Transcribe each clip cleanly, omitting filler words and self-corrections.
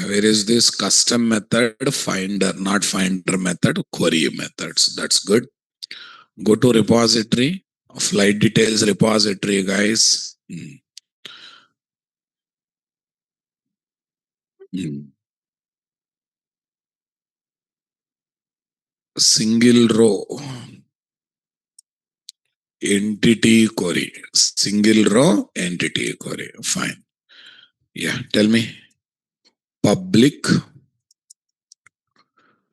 Where is this custom method? Finder, not finder method, query methods. That's good. Go to repository, flight details repository, guys. Single row, entity query. Single row, entity query. Fine. Yeah, tell me. Public.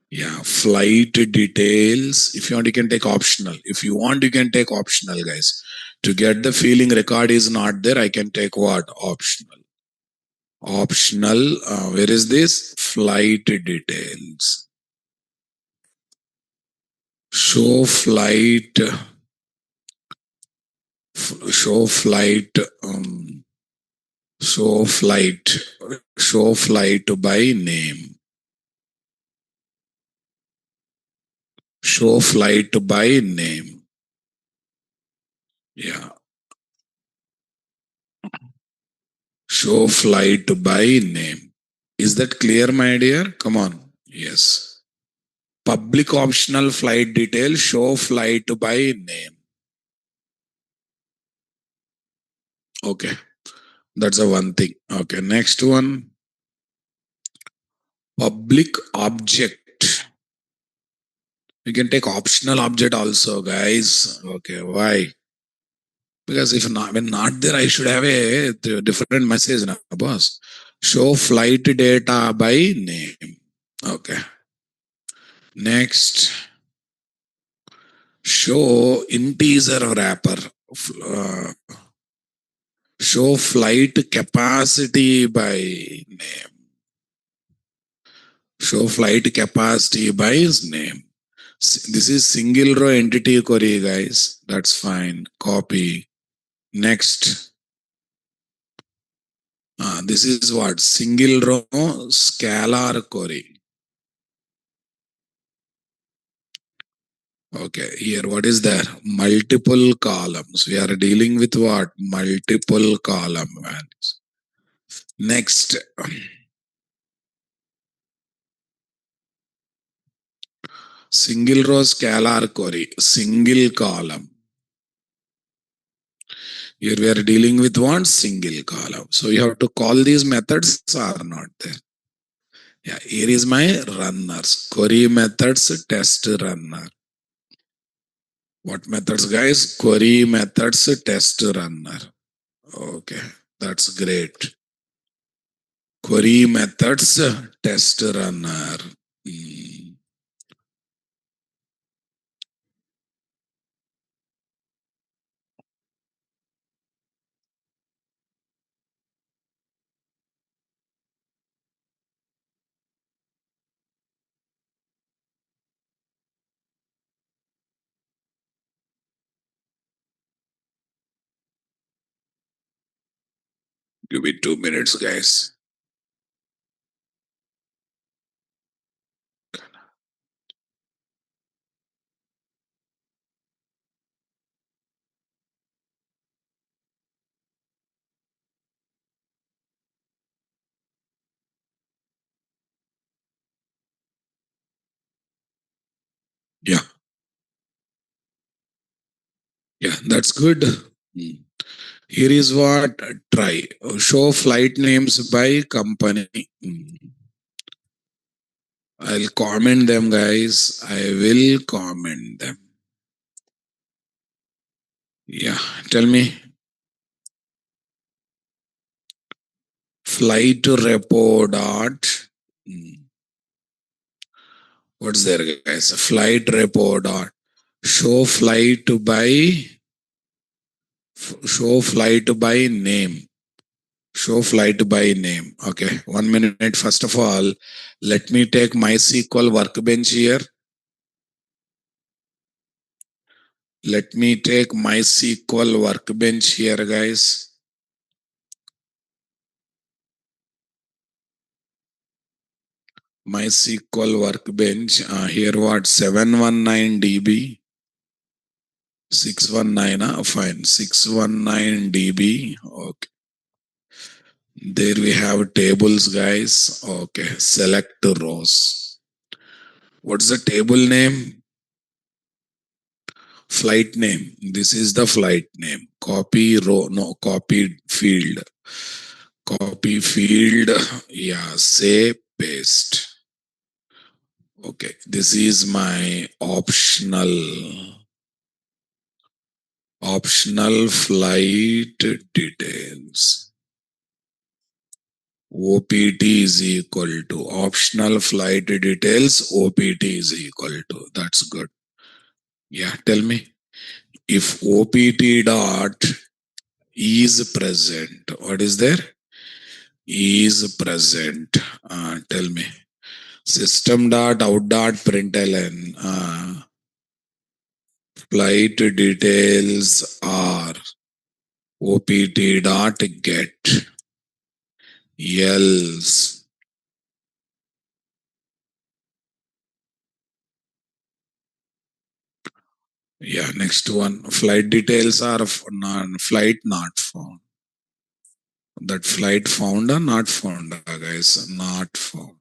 Yeah, flight details. If you want, you can take optional. If you want, you can take optional, guys. To get the feeling record is not there, I can take what? Optional. Optional. Where is this? Flight details. Show flight. Show flight. Show flight. Show flight by name. Show flight by name. Yeah. Show flight by name. Is that clear, my dear? Come on. Yes. Public optional flight detail, show flight by name. Okay. That's a one thing. Okay. Next one. Public object. You can take optional object also, guys. Okay. Why? Because if not, when not there, I should have a different message, na, boss. Show flight data by name. Okay. Next. Show integer wrapper. Uh, show flight capacity by name. Show flight capacity by his name. This is single row entity query, guys. That's fine. Copy. Next. This is what? Single row scalar query. Okay, here what is there? Multiple columns. We are dealing with what? Multiple column values. Next. Single row scalar query. Single column. Here we are dealing with one single column. So you have to call these methods are not there. Yeah, here is my runners. Query methods test runner. What methods, guys? Query methods test runner. Okay, that's great. Query methods test runner. Give me 2 minutes, guys. Yeah, yeah, that's good. Here is what try. Show flight names by company. I'll comment them, guys. I will comment them. Yeah, tell me. Flight repo dot. What's there, guys? Flight repo dot. Show flight by. Show flight by name. Show flight by name. Okay, 1 minute. First of all, let me take MySQL workbench here. Let me take MySQL workbench here, guys. MySQL workbench. Here what? 719 DB. 619. Fine. 619 DB. Okay. There we have tables, guys. Okay, select rows. What's the table name? Flight name. This is the flight name. Copy row, no, copy field. Copy field. Yeah, say paste. Okay, this is my optional flight details. OPT is equal to optional flight details. OPT is equal to. That's good. Yeah, tell me. If OPT dot is present, what is there? Is present. Tell me. System dot out dot println. Flight details are OPT dot get. Else. Yeah, next one. Flight details are flight not found. That flight found or not found, guys? Not found.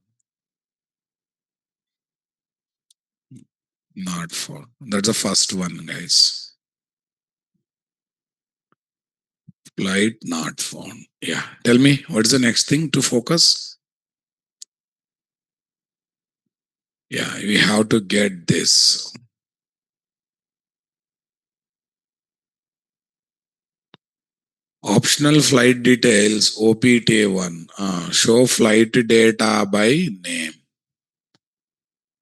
Not found. That's the first one, guys. Flight not found. Yeah. Tell me, what is the next thing to focus? Yeah, we have to get this. Optional flight details, OPT1. Show flight data by name.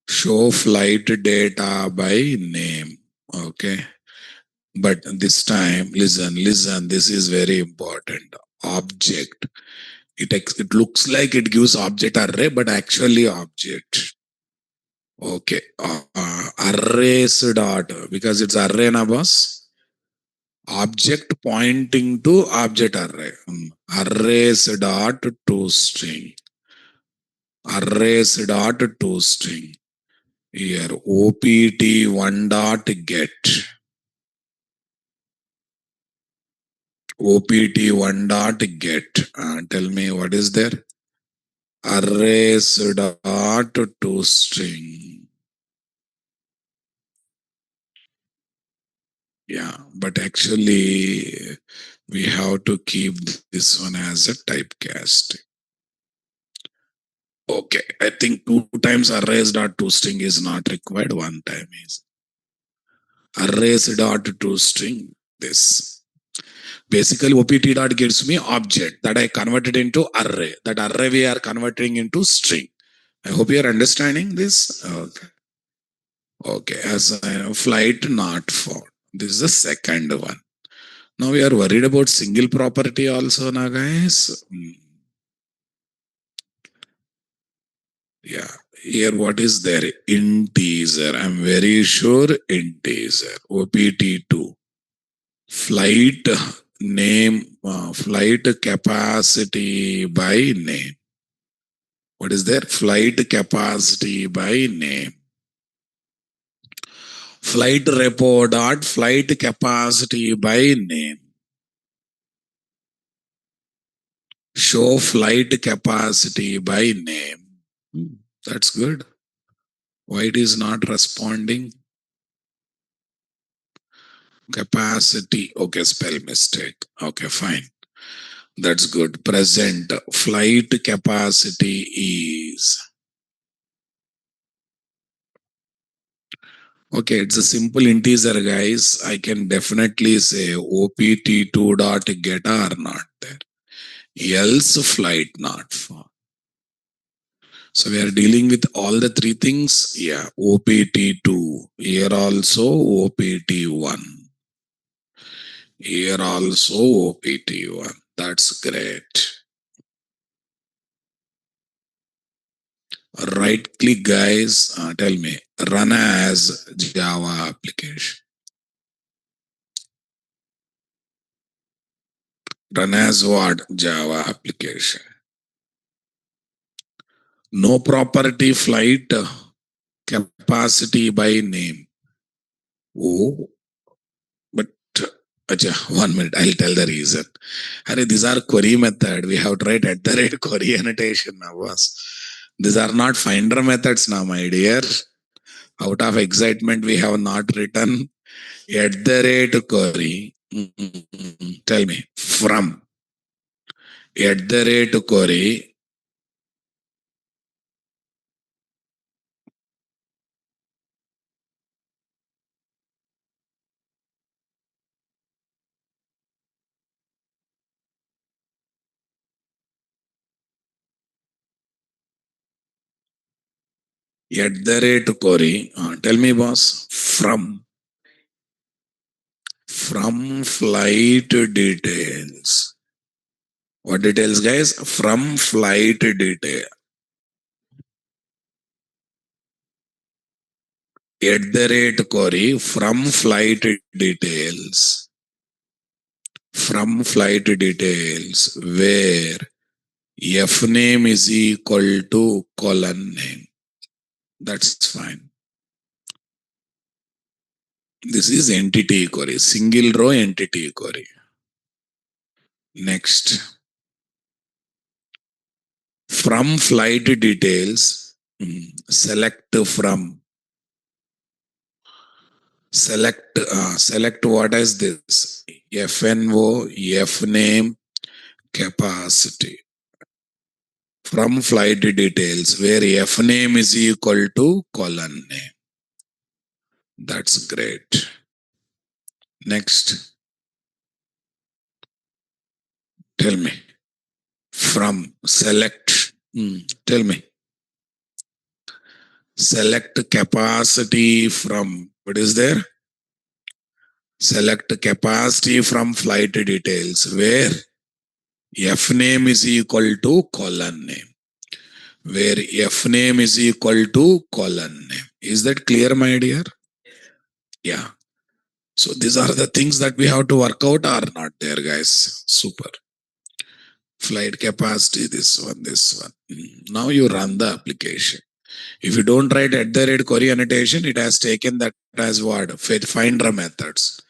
Show flight data by name. Okay. But this time, listen, this is very important. Object. It looks like it gives object array, but actually object. Okay. Arrays dot, because it's array na boss. Object pointing to object array. Arrays dot toString. Arrays dot toString. Here, OPT1 dot get. OPT1 dot get. Tell me what is there? Arrays dot toString. Yeah, but actually we have to keep this one as a typecast. Okay, I think 2 times arrays dot toString is not required. 1 time is arrays dot toString. This basically OPT dot gives me object that I converted into array. That array we are converting into string. I hope you are understanding this. Okay. Okay, as a flight not found. This is the second one. Now we are worried about single property also now, guys. Yeah. Here what is there? Integer. I'm very sure integer. OPT2. Flight name, flight capacity by name. What is there? Flight capacity by name. Flight repo dot flight capacity by name. Show flight capacity by name. That's good. Why it is not responding? Capacity. Okay, spell mistake. Okay, fine. That's good. Present flight capacity is. Okay, it's a simple integer, guys. I can definitely say OPT2 dot get are not there. Else flight not found. So we are dealing with all the 3 things. Yeah, OPT2. Here also OPT1. Here also OPT1. That's great. Right click, guys. Tell me, run as Java application. Run as what? Java application. No property flight capacity by name. Oh, but Acha, 1 minute, I'll tell the reason. These are query method. We have to write at the rate query annotation now, boss. These are not finder methods now, my dear. Out of excitement, we have not written at the rate query. Tell me, from at the rate query, at the rate query. Tell me, boss, from flight details. What details, guys? From flight detail. At the rate query from flight details. From flight details where F name is equal to colon name. That's fine. This is entity query, single row entity query. Next, from flight details, select from. Select what is this? FNO, F name, capacity. From flight details where F name is equal to colon name. That's great. Next, tell me. From select, tell me. Select capacity from, what is there? Select capacity from flight details where F name is equal to colon name. Where F name is equal to colon name. Is that clear, my dear? Yeah. So these are the things that we have to work out are not there, guys. Super. Flight capacity, this one. Now you run the application. If you don't write at the rate query annotation, it has taken that as what? Finder methods.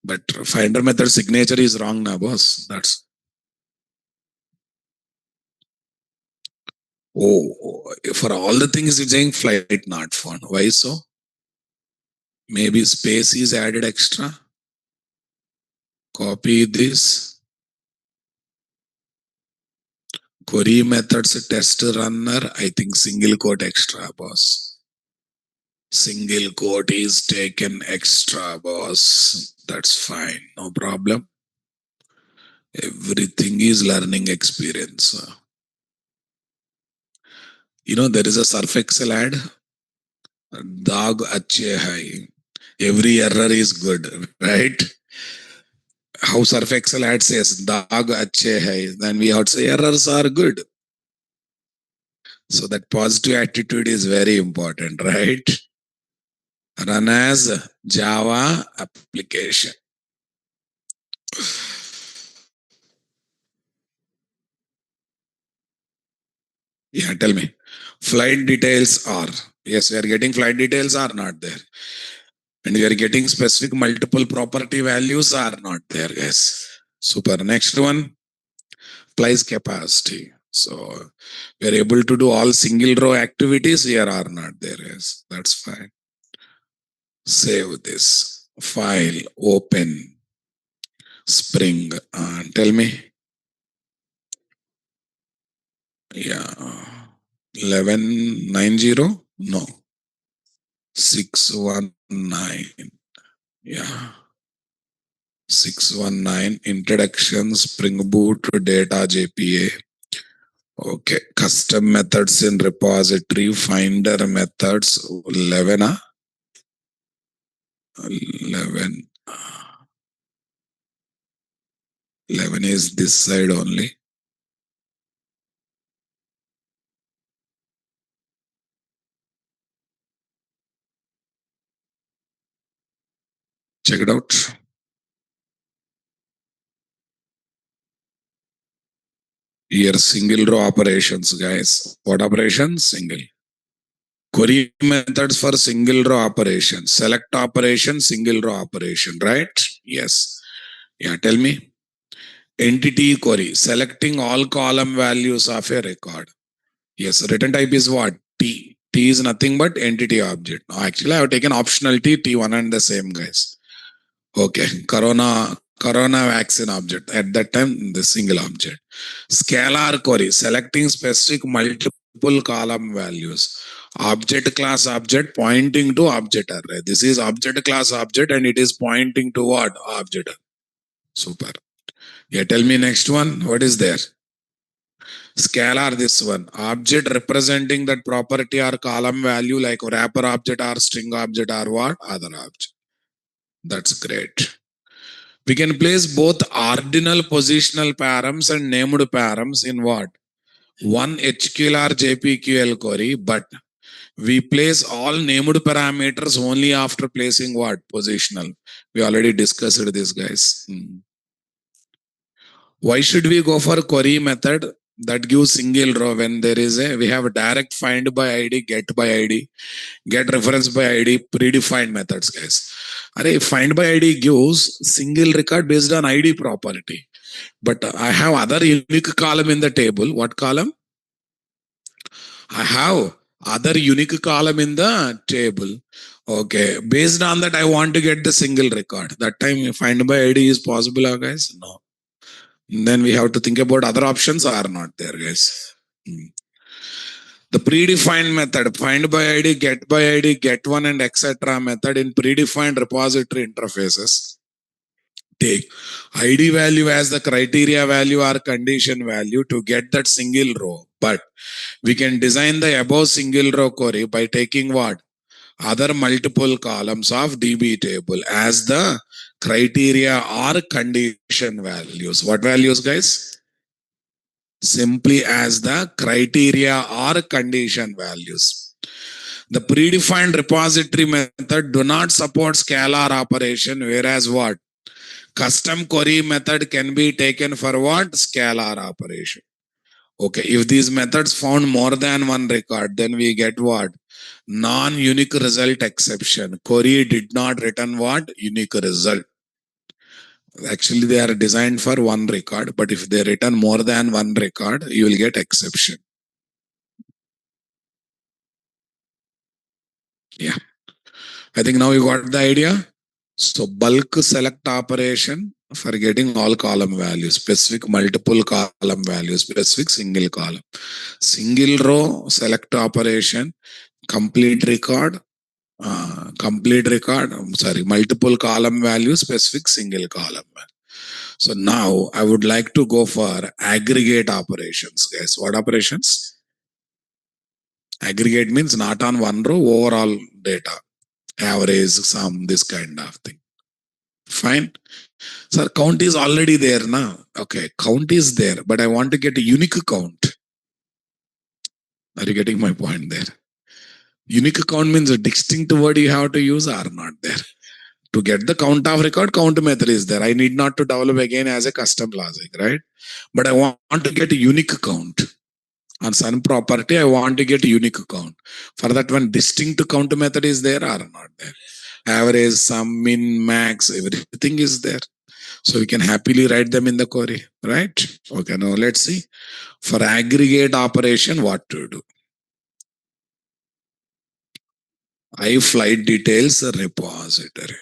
But finder method signature is wrong now, boss. That's for all the things it's saying flight not found. Why so? Maybe space is added extra. Copy this. Query methods test runner. I think single quote extra, boss. Single quote is taken extra, boss. That's fine. No problem. Everything is learning experience. There is a Surf Excel ad. Dog achhe hai. Every error is good, right? How Surf Excel ad says, dog achhe hai. Then we have to say errors are good. So that positive attitude is very important, right? Run as Java application. Yeah, tell me. Flight details are. Yes, we are getting flight details are not there. And we are getting specific multiple property values are not there, guys. Super. Next one, place capacity. So we are able to do all single row activities here are not there, guys. That's fine. Save this. File, open, Spring. Tell me. Yeah. 1190? No. 619. Yeah. 619. Introduction, Spring Boot, data JPA. Okay. Custom methods in repository, finder methods, 11. 11. 11 is this side only. Check it out. Here, single row operations, guys. What operations? Single. Query methods for single row operation. Select operation, single row operation, right? Yes. Yeah, tell me. Entity query, selecting all column values of a record. Yes, return type is what? T. T is nothing but entity object. Now, actually, I have taken optional T, T1 and the same, guys. Okay, corona vaccine object. At that time, the single object. Scalar query, selecting specific multiple column values. Object class object pointing to object array. This is object class object and it is pointing to what? Object. Super. Yeah, tell me next one. What is there? Scalar, this one. Object representing that property or column value like wrapper object or string object or what? Other object. That's great. We can place both ordinal positional params and named params in what? One HQL or Jpql query, but we place all named parameters only after placing what? Positional. We already discussed this, guys. Why should we go for query method that gives single row when there is we have a direct find by ID, get by ID, get reference by ID, predefined methods, guys. Find by ID gives single record based on ID property. But I have other unique column in the table. What column? I have other unique column in the table. Okay. Based on that, I want to get the single record. That time find by ID is possible, guys? No. Then we have to think about other options are not there, guys. The predefined method, find by ID, get one, and etc. method in predefined repository interfaces take ID value as the criteria value or condition value to get that single row. But we can design the above single row query by taking what? Other multiple columns of DB table as the criteria or condition values. What values, guys? Simply as the criteria or condition values. The predefined repository method do not support scalar operation, whereas what? Custom query method can be taken for what? Scalar operation. Okay, if these methods found more than one record, then we get what? Non-unique result exception. Query did not return what? Unique result. Actually, they are designed for one record, but if they return more than one record, you will get exception. Yeah, I think now you got the idea. So bulk select operation for getting all column values, specific multiple column values, specific single column. Single row select operation, complete record, multiple column values, specific single column. So now I would like to go for aggregate operations, guys. What operations? Aggregate means not on one row, overall data, average, sum, this kind of thing. Fine. Sir, count is already there now. Okay, count is there, but I want to get a unique count. Are you getting my point there? Unique count means a distinct word you have to use are not there. To get the count of record, count method is there. I need not to develop again as a custom logic, right? But I want to get a unique count. On some property, I want to get a unique count. For that one, distinct count method is there or not there. Average, sum, min, max, everything is there. So we can happily write them in the query, right? Okay, now let's see. For aggregate operation, what to do? I flight details repository.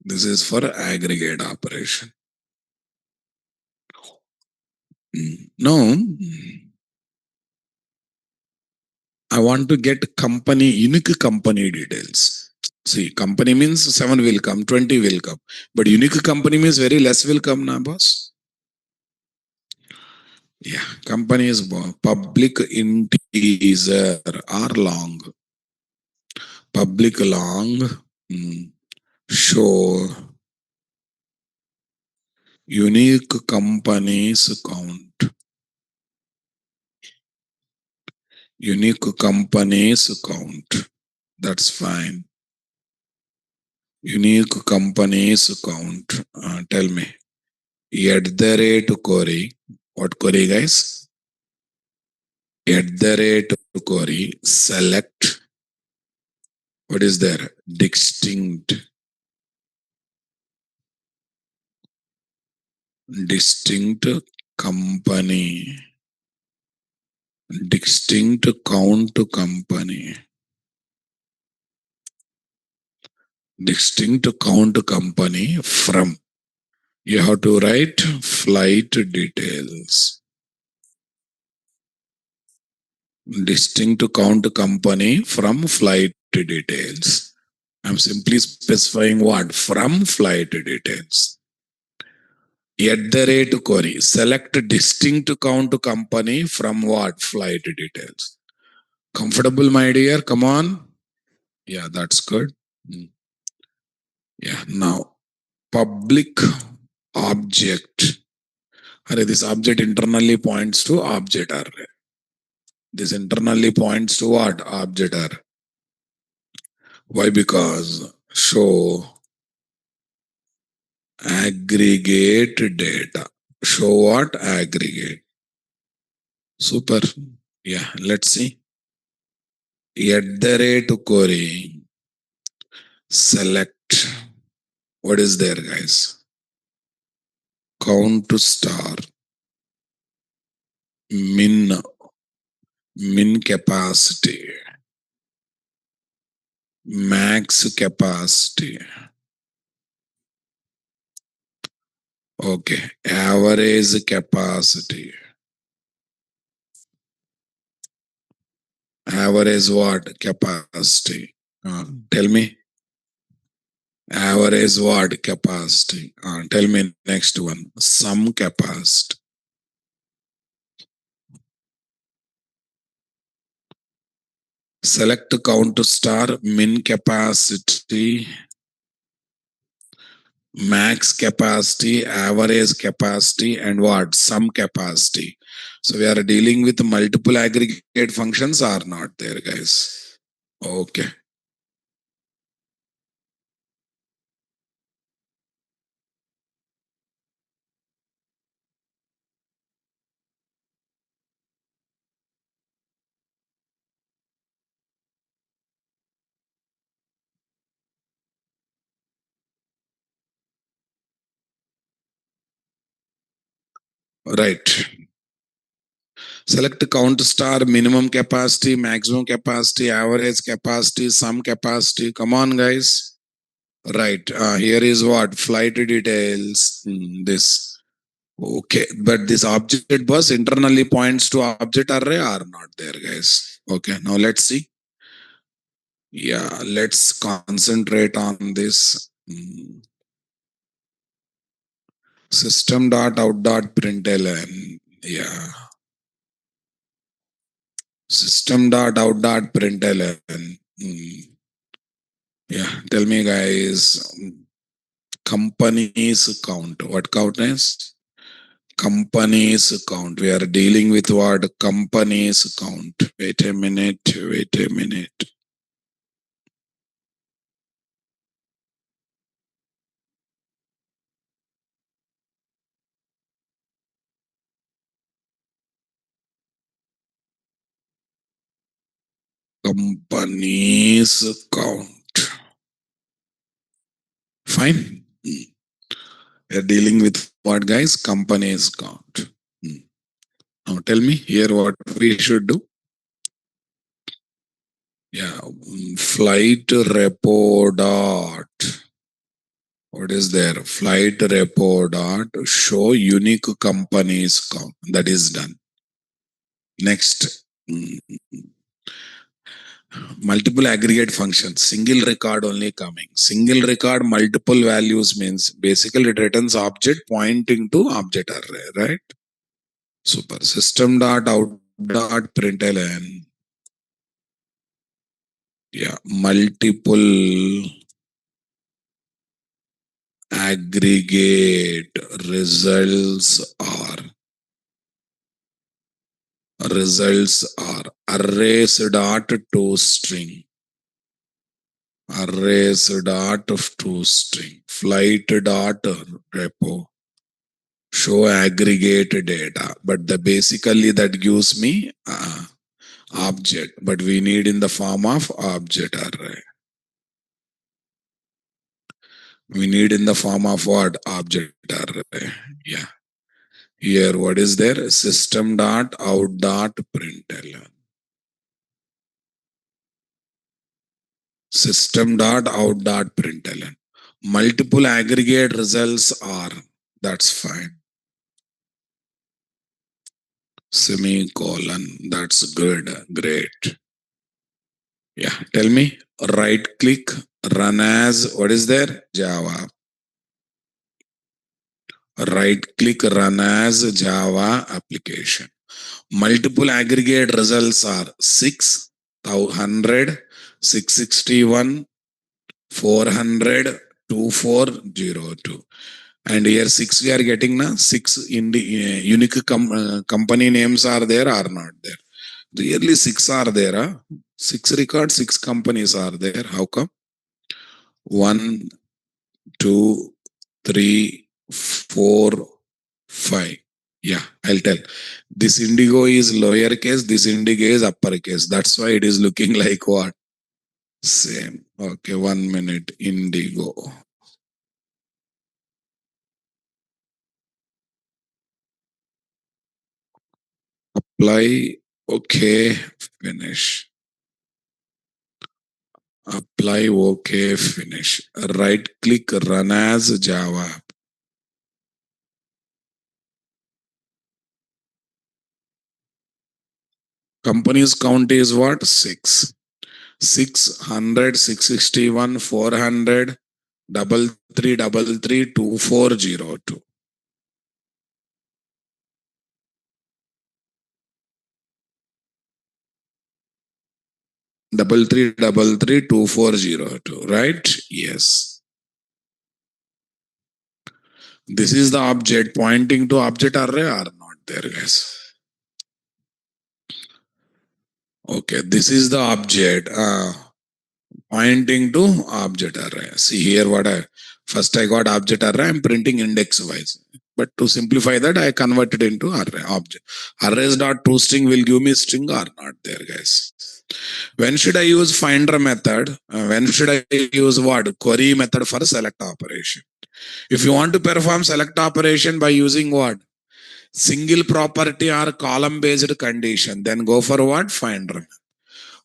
This is for aggregate operation. Now, I want to get company, unique company details. See, company means 7 will come, 20 will come. But unique company means very less will come, na boss? Yeah, company is public integer or long. Public long, show unique companies count. Unique companies count. That's fine. Unique companies count. Tell me. query. What query, guys? Query. Select. What is there? Distinct company. Distinct count company. Distinct count company from. You have to write flight details. Distinct count company from flight details. I'm simply specifying what? From flight details. Query. Select distinct count company from what? Flight details. Comfortable, my dear? Come on. Yeah, that's good. Yeah, now public object. This object internally points to object array. This internally points to what? Object array. Why? Because show aggregate data. Show what? Aggregate. Super. Yeah, let's see. Query. Select. What is there, guys? Count star. Min capacity. Max capacity. Okay. Average capacity. Average what? Capacity. Tell me. Average what? Capacity. Tell me next one. Some capacity. Select count star, min capacity, max capacity, average capacity, and what? Some capacity. So we are dealing with multiple aggregate functions are not there, guys. Okay. Right. Select count star, minimum capacity, maximum capacity, average capacity, some capacity. Come on, guys. Right. Here is what? Flight details. This. Okay. But this object bus internally points to object array are not there, guys. Okay. Now let's see. Yeah. Let's concentrate on this. System dot out dot println. Yeah. System dot out dot println. Yeah. Tell me, guys. Companies count. What count is? Companies count. We are dealing with what? Companies count. Wait a minute. Wait a minute. Companies count. Fine. We are dealing with what, guys? Companies count. Now tell me here what we should do. Yeah. Flight repo dot. What is there? Flight repo dot show unique companies count. That is done. Next. Multiple aggregate functions, single record only coming. Single record, multiple values means basically it returns object pointing to object array, right? Super. System dot out dot println. Yeah, multiple aggregate results are arrays dot to string. Arrays dot to string. Flight dot repo. show aggregate data, but the basically that gives me object, but we need in the form of object array. We need in the form of what? Object array. Yeah. Here, what is there? System dot out dot println. System dot out dot println. Multiple aggregate results are. That's fine. Semicolon. That's good. Great. Yeah. Tell me. Right click. Run as. What is there? Java. Right click. Run as Java application. Multiple aggregate results are 6, 100, 661, 400, 2402. And here 6 we are getting now. 6 in the unique company names are there or not there? Really 6 are there. Huh? 6 records, 6 companies are there. How come? 1, 2, 3, 4, 5. Yeah, I'll tell. This indigo is lowercase, this indigo is uppercase. That's why it is looking like what? Same. Okay, 1 minute. Indigo. Apply. Okay, finish. Apply. Okay, finish. Right click, run as Java. Company's count is what? 6. 600, 661, 400, 3333, 2402. Double three 2402, right? Yes. This is the object pointing to object array or not there, guys? Okay, this is the object pointing to object array. See here what first I got object array, I'm printing index wise. But to simplify that, I converted into array object. Arrays dot toString will give me string or not there, guys. When should I use finder method? When should I use what? Query method for select operation. If you want to perform select operation by using what? Single property or column based condition, then go for what? Finder.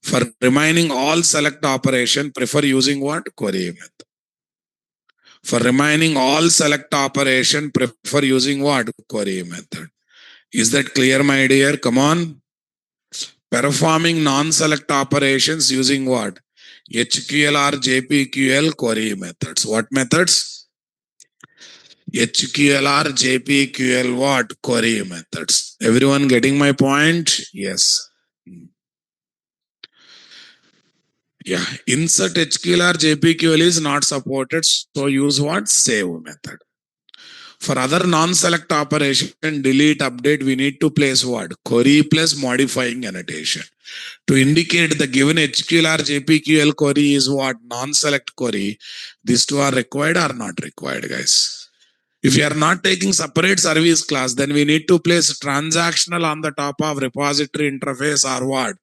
For remaining all select operation, prefer using what? Query method. For remaining all select operation, prefer using what? Query method. Is that clear, my dear? Come on. Performing non-select operations using what? HQL or Jpql query methods. What methods? HQL or Jpql what? Query methods. Everyone getting my point? Yes. Yeah. Insert HQL or Jpql is not supported. So use what? Save method. For other non-select operation, delete, update, we need to place what? Query plus modifying annotation. To indicate the given HQL or Jpql query is what? Non-select query. These two are required or not required, guys? If you are not taking separate service class, then we need to place transactional on the top of repository interface or what?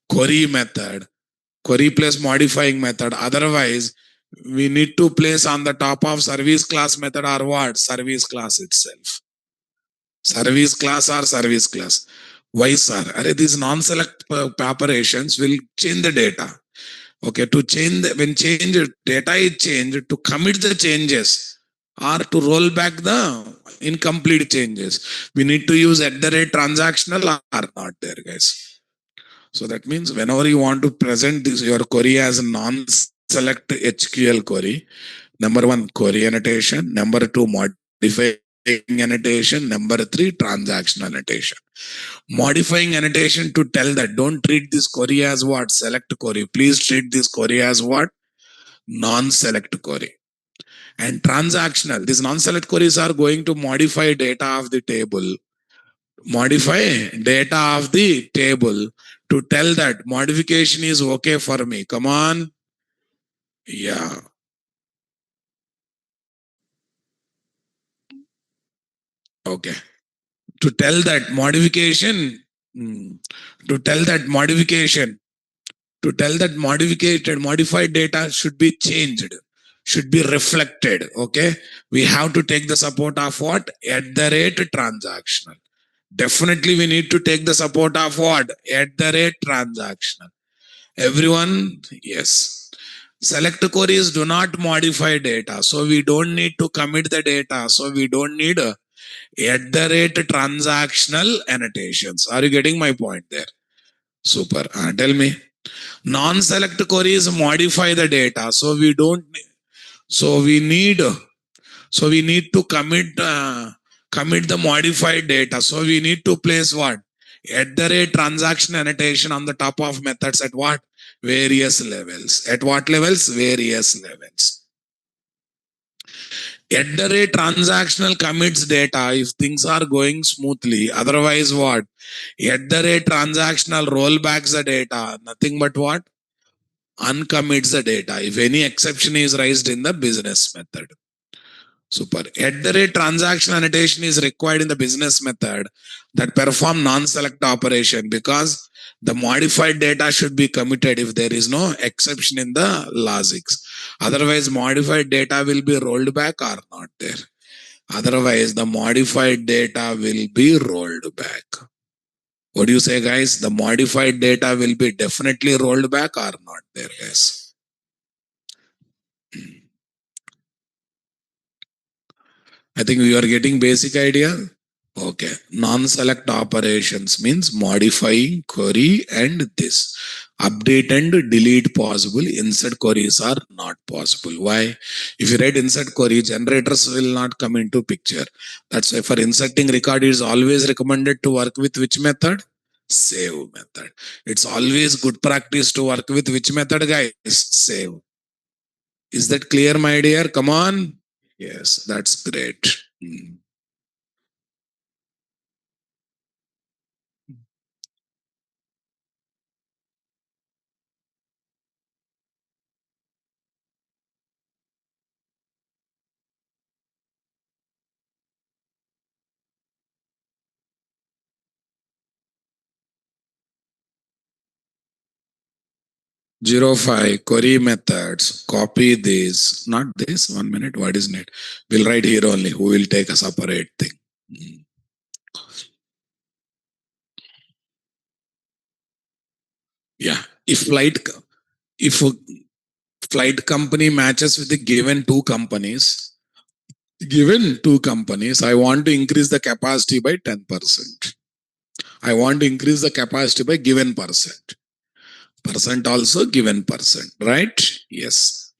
Query method. Query plus modifying method. Otherwise, we need to place on the top of service class method or what? Service class itself. Service class or service class. Why, sir? These non-select operations will change the data. Okay, to change when change data is changed, to commit the changes or to roll back the incomplete changes, we need to use at the rate transactional or not there, guys. So that means whenever you want to present this your query as a non-select HQL query, number 1, query annotation. Number 2, modifying annotation. Number 3, transactional annotation. Modifying annotation to tell that don't treat this query as what? Select query. Please treat this query as what? Non-select query. And transactional, these non-select queries are going to modify data of the table. Modify data of the table to tell that modification is okay for me. Come on. Yeah. Okay. To tell that modification, mm, to tell that modification, to tell that modified data should be changed, should be reflected. Okay. We have to take the support of what? At the rate transactional. Definitely we need to take the support of what? At the rate transactional. Everyone, yes. Select queries do not modify data. So we don't need to commit the data. So we don't need at the rate transactional annotations. Are you getting my point there? Super. Tell me. Non-select queries modify the data. So we don't, so we need, so we need to commit the modified data. So we need to place what? At the rate transaction annotation on the top of methods at what? Various levels. At what levels? Various levels. At the rate transactional commits data if things are going smoothly. Otherwise, what? At the rate transactional rollbacks the data. Nothing but what? Uncommits the data. If any exception is raised in the business method. Super. At the rate transaction annotation is required in the business method that perform non-select operation because the modified data should be committed if there is no exception in the logics. Otherwise, modified data will be rolled back or not there. Otherwise, the modified data will be rolled back. What do you say, guys? The modified data will be definitely rolled back or not there, guys? I think we are getting basic idea. Okay. Non-select operations means modifying query and this. Update and delete possible. Insert queries are not possible. Why? If you write insert query, generators will not come into picture. That's why for inserting record, it is always recommended to work with which method? Save method. It's always good practice to work with which method, guys? Save. Is that clear, my dear? Come on. Yes, that's great. 05 query methods. Copy this, not this. 1 minute. What is it? We'll write here only. Who will take a separate thing? Yeah. If flight company matches with the given two companies, I want to increase the capacity by 10%. I want to increase the capacity by given percent. Percent also given percent, right? Yes.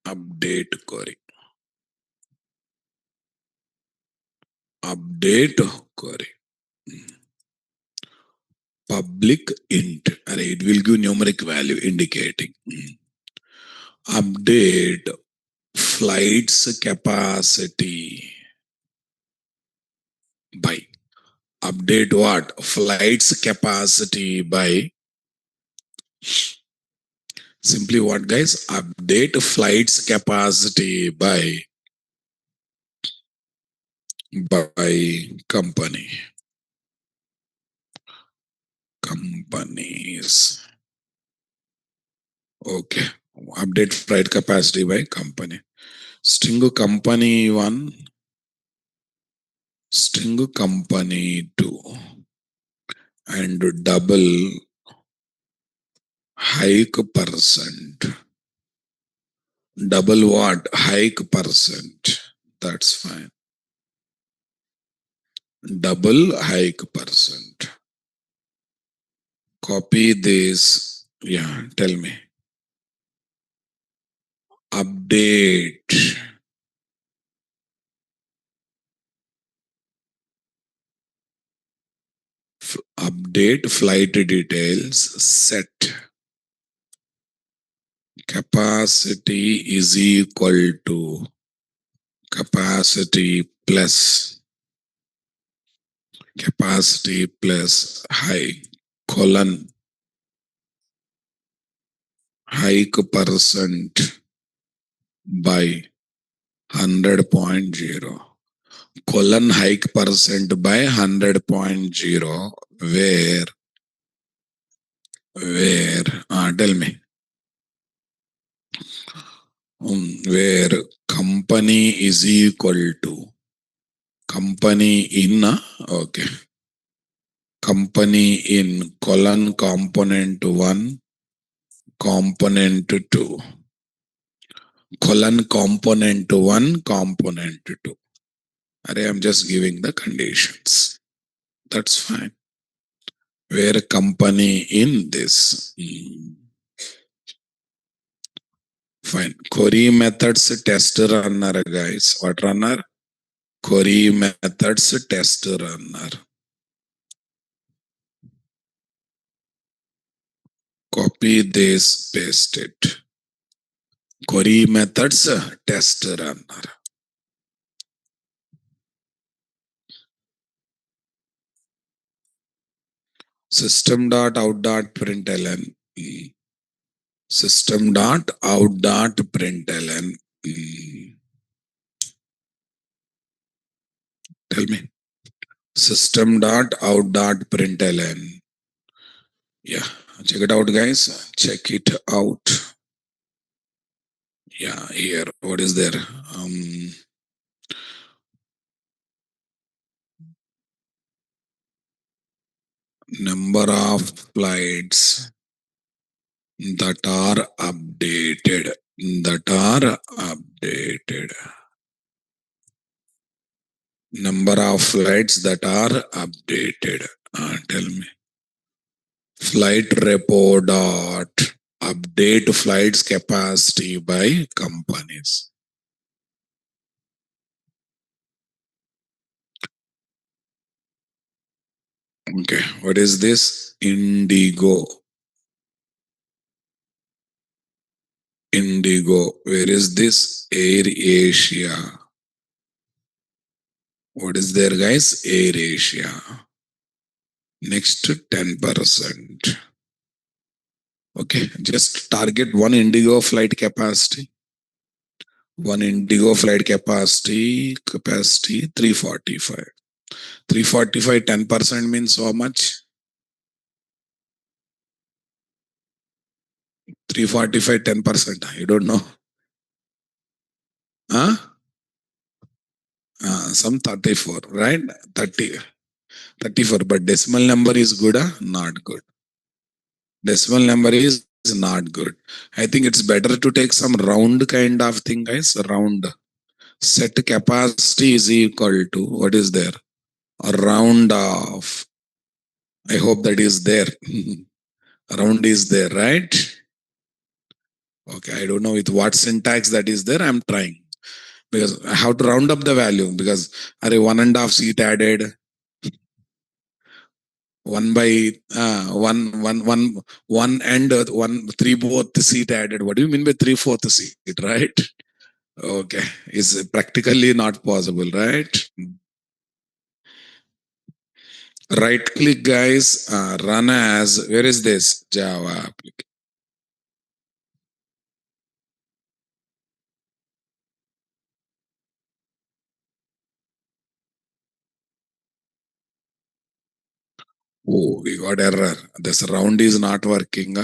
Update query. Update query. Public int. It will give numeric value indicating. Update flights capacity by. Update what? Flights capacity by. Simply what, guys? Update flights capacity by company. Companies. Okay. Update flight capacity by company. String company 1. String company 2. And double hike percent. Double what? Hike percent. That's fine. Double hike percent. Copy this. Yeah, tell me. Update. Update flight details. Set. Capacity is equal to capacity plus high colon hike percent by 100.0. Colon hike percent by 100.0. Where, tell me, where company is equal to company in, okay, company in colon component 1, component 2, colon component 1, component 2. I'm just giving the conditions. That's fine. Where company in this. Fine. Query methods test runner, guys. What runner? Query methods test runner. Copy this, paste it. Query methods test runner. System.out.println. System.out.println. Tell me. System.out.println. Yeah, check it out, guys. Check it out. Yeah, here. What is there? Number of flights that are updated. That are updated. Number of flights that are updated. Tell me. Flight repo dot update flights capacity by companies. Okay, what is this? Indigo. Indigo. Where is this? Air Asia. What is there, guys? Air Asia. Next 10%. Okay, just target one Indigo flight capacity. One Indigo flight capacity 345. 345, 10% means how much? 345, 10%. You don't know? Huh? Some 34, right? 30, 34. But decimal number is good, huh? Not good. Decimal number is not good. I think it's better to take some round kind of thing, guys. Round. Set capacity is equal to, what is there? A round of. I hope that is there. Round is there, right? Okay, I don't know with what syntax that is there. I'm trying. Because I have to round up the value because are 1.5 seat added, one by one and one three fourth seat added. What do you mean by 3/4 seat, right? Okay, it's practically not possible, right? Right click, guys, run as, where is this? Java application. Oh, we got error. This round is not working.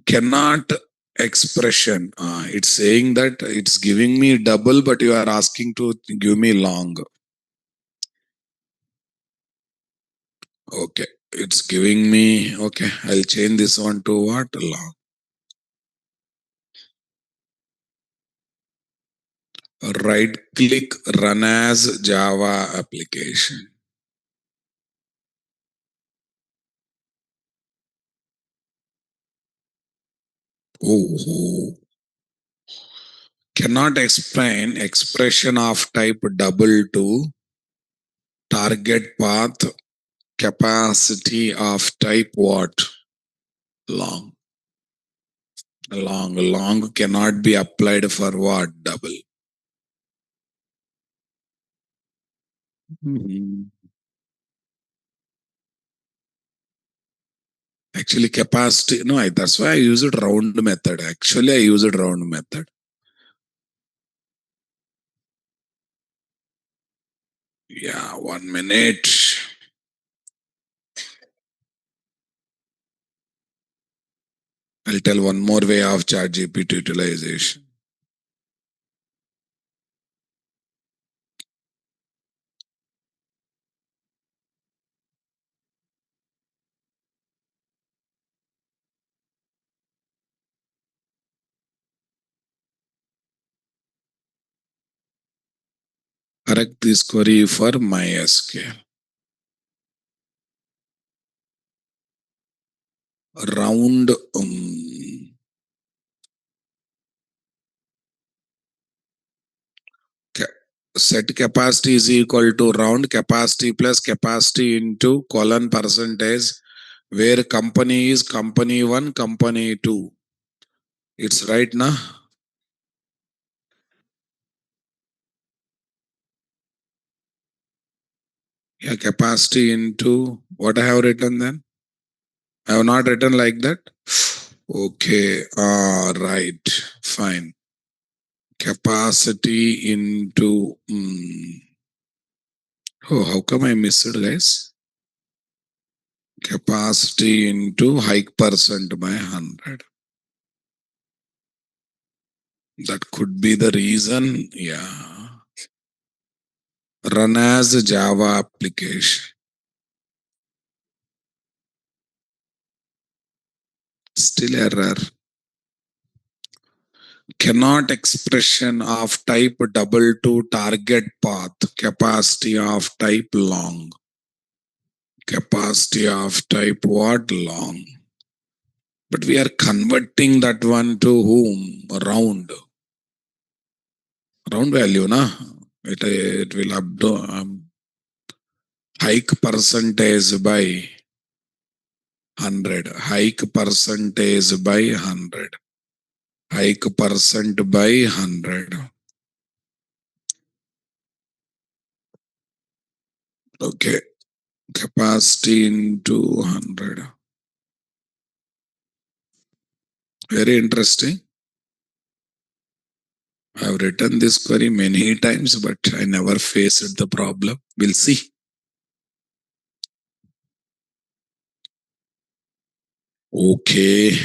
Cannot expression. It's saying that it's giving me double, but you are asking to give me long. Okay, it's giving me, okay, I'll change this one to what? Long. Right click, run as Java application. Oh, cannot explain expression of type double to target path capacity of type what? Long. Long cannot be applied for what? Double. Actually, capacity, no, that's why I use it round method. Actually, I use it round method. Yeah, 1 minute. I'll tell one more way of ChatGPT utilization. Correct this query for MySQL. Round set capacity is equal to round capacity plus capacity into colon percentage, where company is company 1, company 2. It's right now. Yeah, capacity into what I have written then. I have not written like that. Okay, right, fine. Capacity into. Oh, how come I missed it, guys? Capacity into hike percent by 100. That could be the reason. Yeah. Run as a Java application. Still error. Cannot expression of type double to target path. Capacity of type long. Capacity of type what? Long. But we are converting that one to whom? Round. Round value, na? It will hike percentage by 100. Hike percentage by 100. Hike percent by 100. Okay. Capacity into 100. Very interesting. I have written this query many times, but I never faced the problem. We'll see. Okay.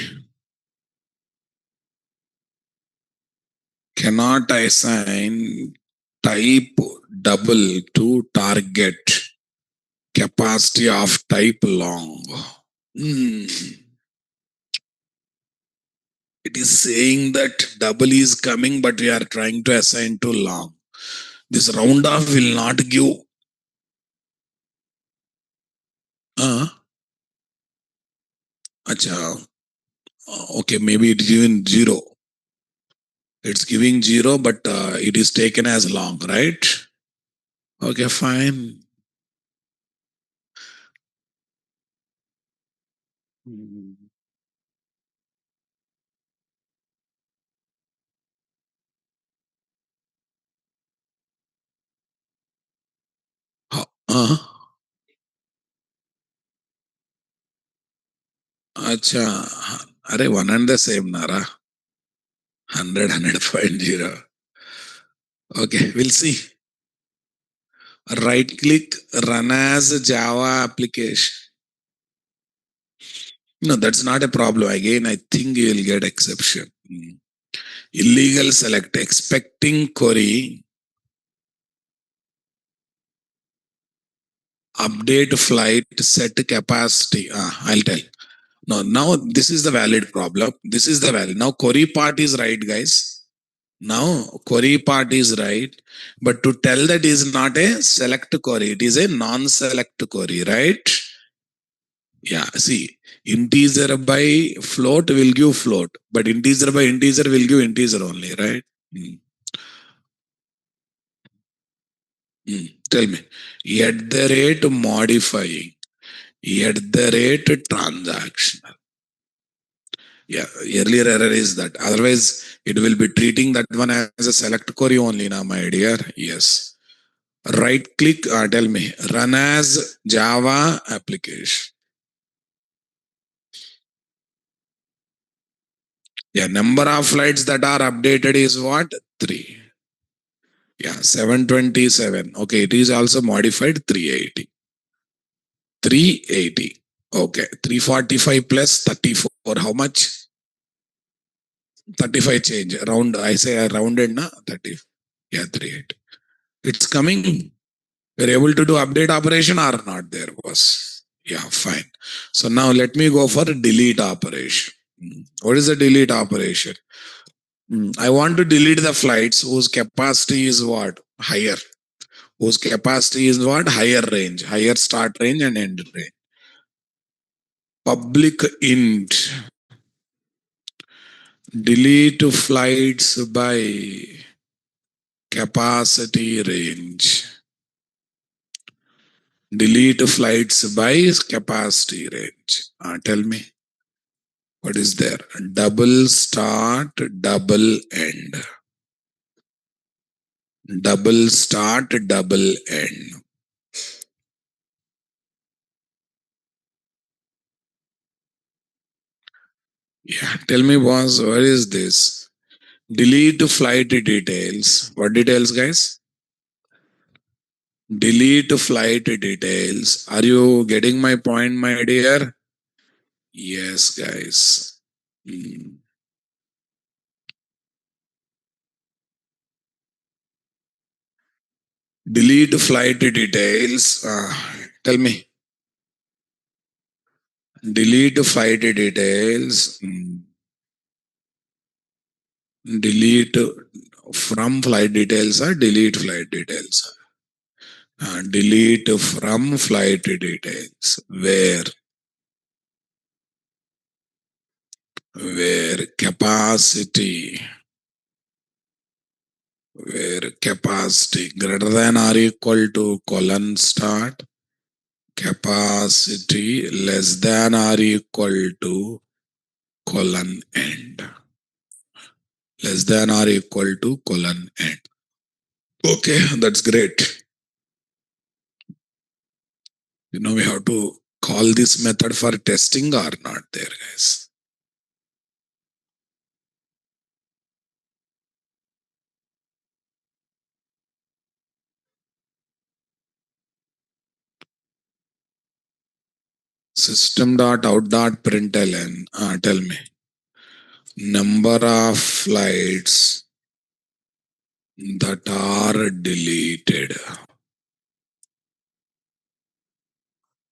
Cannot assign type double to target. Capacity of type long. Hmm. It is saying that double is coming, but we are trying to assign to long. This round off will not give. Acha, okay, maybe it's given 0. It's giving 0, but it is taken as long, right? Okay, fine. Uh, acha, are one and the same, Nara. 100, 100.0. Okay, we'll see. Right click, run as Java application. No, that's not a problem. Again, I think you will get exception. Illegal select, expecting query, update flight, set capacity. I'll tell. No, now this is the valid problem. This is the valid. Now query part is right, guys. Now query part is right. But to tell that is not a select query. It is a non-select query, right? Yeah, see, integer by float will give float, but integer by integer will give integer only, right? Tell me, at the rate modifying, at the rate transactional. Yeah, earlier error is that. Otherwise, it will be treating that one as a select query only, now, my dear. Yes. Right click, tell me, run as Java application. Yeah, number of flights that are updated is what? 3. Yeah, 727. Okay, it is also modified 380. 380. Okay, 345 plus 34. How much? 35 change. Round, I say I rounded na 30. Yeah, 38. It's coming. We're able to do update operation or not there was. Yeah, fine. So now let me go for delete operation. What is the delete operation? I want to delete the flights whose capacity is what? Higher. Whose capacity is what? Higher range. Higher start range and end range. Public int. Delete flights by capacity range. Delete flights by capacity range. Tell me. What is there? Double start, double end. Double start, double end. Yeah, tell me, boss, what is this? Delete flight details. What details, guys? Delete flight details. Are you getting my point, my dear? Yes, guys. Hmm. Delete flight details. Tell me. Delete flight details. Delete from flight details or delete flight details. Delete from flight details. Where capacity, where capacity greater than or equal to colon start, capacity less than or equal to colon end. Less than or equal to colon end. Okay, that's great. We have to call this method for testing or not there, guys. System.out.println. Tell me. Number of flights that are deleted.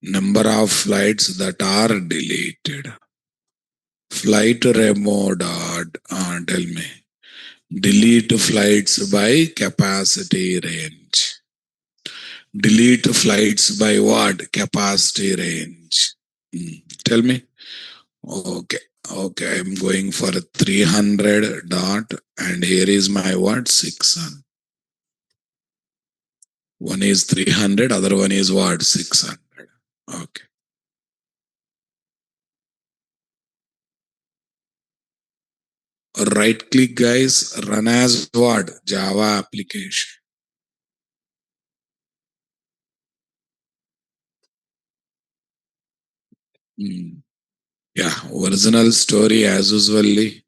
Number of flights that are deleted. Flight remo dot. Tell me. Delete flights by capacity range. Delete flights by what? Capacity range. Tell me. Okay. Okay, I'm going for 300 dot and here is my what? 600. One is 300, other one is what? 600. Okay. Right click, guys, run as what? Java application. Yeah, original story as usually.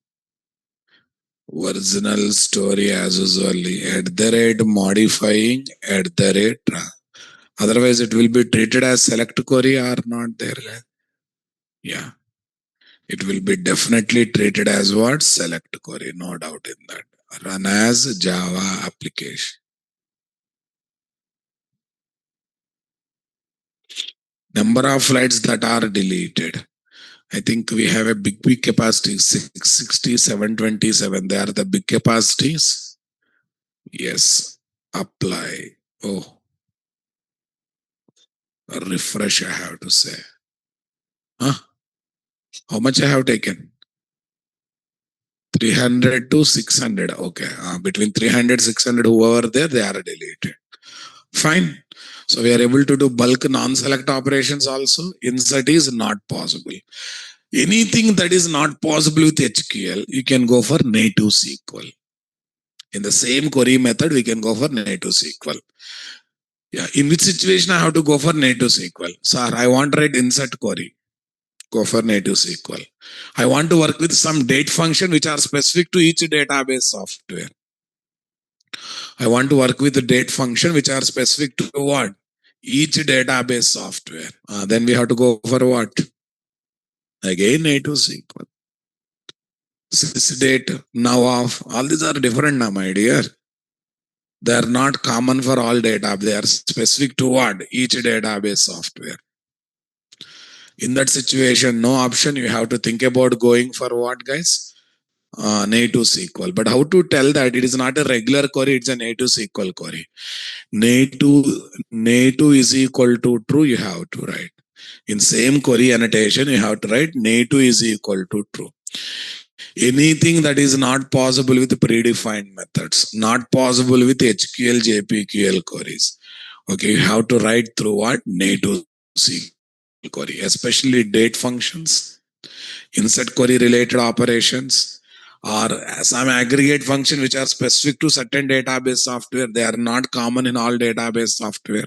Original story as usually. At the rate modifying, at the rate. Otherwise, it will be treated as select query or not there. Yeah. It will be definitely treated as what? Select query, no doubt in that. Run as Java application. Number of flights that are deleted. I think we have a big capacity, 660, 727. They are the big capacities. Yes. Apply. Oh, refresh I have to say. Huh? How much I have taken? 300 to 600. Okay. Between 300, 600, whoever there, they are deleted. Fine. So we are able to do bulk non-select operations also. Insert is not possible. Anything that is not possible with HQL, you can go for native SQL. In the same query method, we can go for native SQL. Yeah. In which situation I have to go for native SQL? Sir, I want to write insert query. go for native SQL. I want to work with some date function which are specific to each database software. I want to work with the date function which are specific to what? Each database software. Then we have to go for what? Again, native SQL. Sysdate, now off. All these are different now, my dear. They are not common for all data. They are specific to what? Each database software. In that situation, no option. You have to think about going for what, guys? Native SQL. But how to tell that it is not a regular query, it's a native SQL query. Native, native is equal to true, you have to write. In same query annotation, you have to write native is equal to true. Anything that is not possible with predefined methods, not possible with HQL, Jpql queries. Okay, you have to write through what? Native SQL query, especially date functions, insert query related operations, or some aggregate function which are specific to certain database software. They are not common in all database software.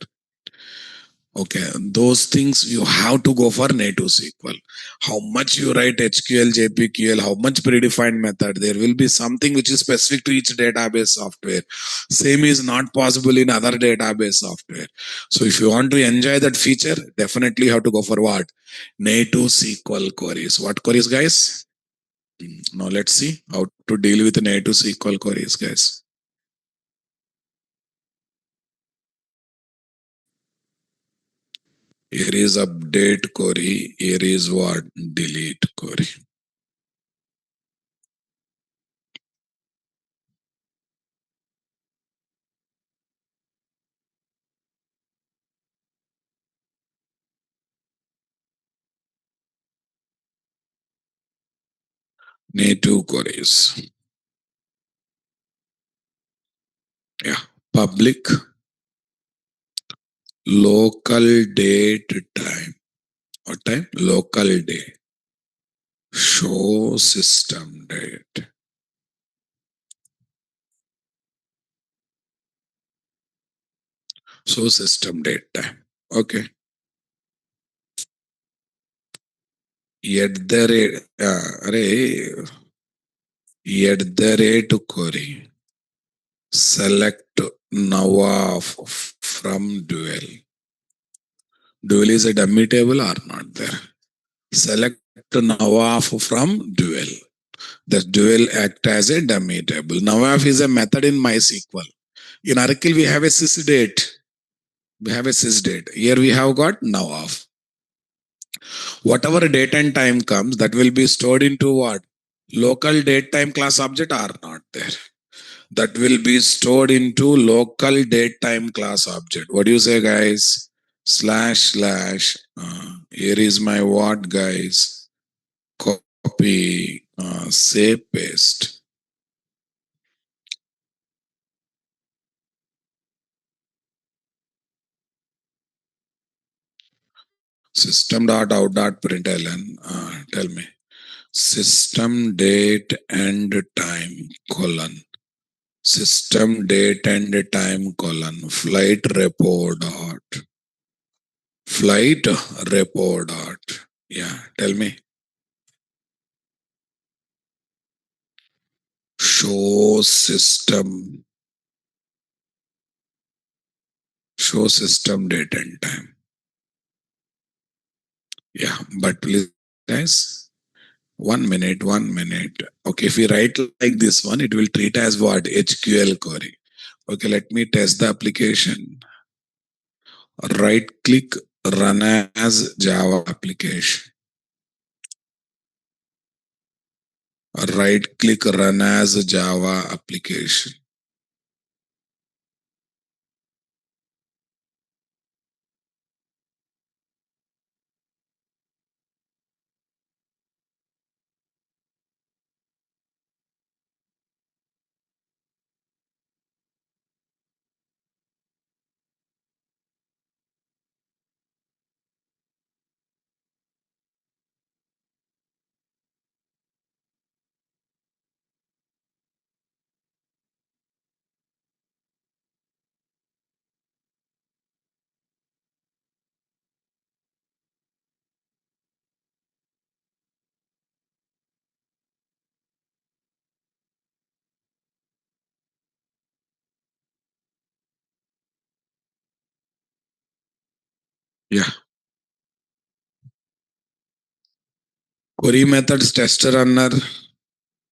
Okay, those things you have to go for native SQL. How much you write HQL, Jpql, how much predefined method, there will be something which is specific to each database software. Same is not possible in other database software. So if you want to enjoy that feature, definitely have to go for what? Native SQL queries. What queries, guys? Now let's see how to deal with native SQL queries, guys. Here is update query. Here is what? Delete query. Native queries. Yeah. Public local date time. What time? Local day. Show system date. Show system date time. Okay. At the rate, at the rate query. Select now from dual. Dual is a dummy table or not there? Select now from dual. The dual act as a dummy table. Nawaf is a method in MySQL. In Oracle, we have a sysdate. We have a sysdate. Here we have got nawaf. Whatever date and time comes, that will be stored into what? Local date time class object are not there. That will be stored into local date time class object. What do you say, guys? // here is my what, guys? Copy, say, paste. System.out.println, tell me. System date and time colon. System date and time colon. Flight repo dot. Flight repo dot. Yeah, tell me. Show system. Show system date and time. Yeah, but please, guys, 1 minute, 1 minute. Okay, if we write like this one, it will treat as what? HQL query. Okay, let me test the application. Right click, run as Java application. Right click, run as Java application. Yeah. Query methods test runner,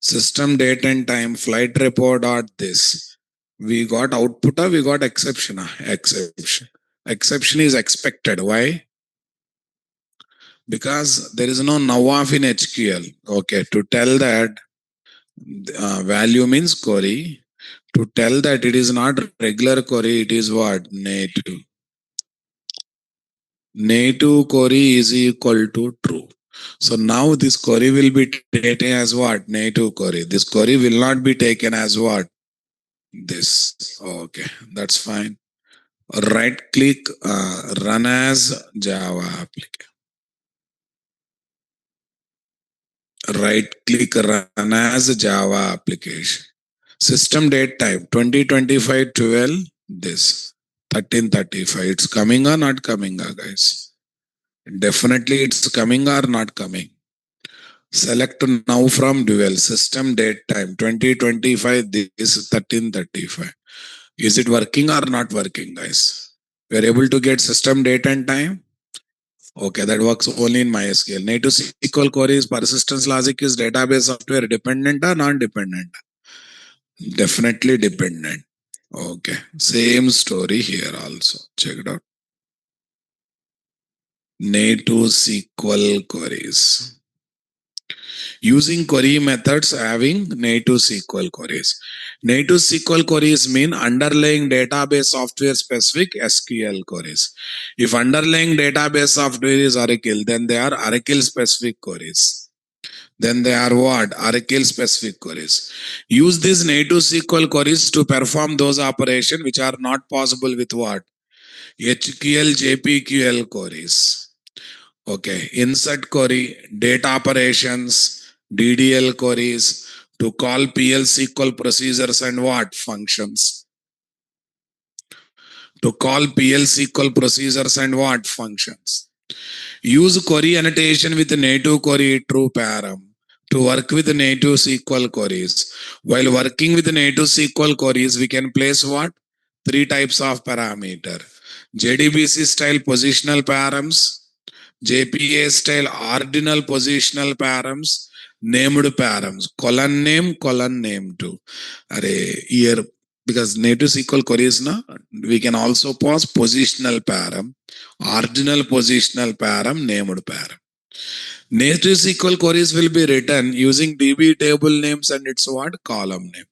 system date and time, flight report dot this. We got output or we got exception? Exception. Exception is expected. Why? Because there is no now in HQL. Okay, to tell that value means query. To tell that it is not regular query, it is what? Native. Native query is equal to true. So now this query will be taken as what? Native query. This query will not be taken as what? This. Okay, that's fine. Right click, run as Java application. Right click, run as Java application. System date type 2025 12. This 1335. It's coming or not coming, guys? Definitely it's coming or not coming. Select now from dual system date time 2025. This 1335. Is it working or not working, guys? We are able to get system date and time. Okay, that works only in MySQL. Native SQL queries, persistence logic is database software dependent or non-dependent? Definitely dependent. Okay, same story here also. Check it out. Native SQL queries. Using query methods having native SQL queries. Native SQL queries mean underlying database software specific SQL queries. If underlying database software is Oracle, then they are Oracle specific queries. Then they are what? Oracle specific queries. Use these native SQL queries to perform those operations which are not possible with what? HQL, Jpql queries. Okay, insert query, data operations, DDL queries to call PL SQL procedures and what? Functions. To call PL SQL procedures and what? Functions. Use query annotation with native query true param to work with native SQL queries. While working with native SQL queries, we can place what? Three types of parameter. JDBC style positional params, JPA style ordinal positional params, named params, colon name too. Here, because native SQL queries, na, we can also pass positional param, ordinal positional param, named param. Native SQL queries will be written using DB table names and its what? Column name.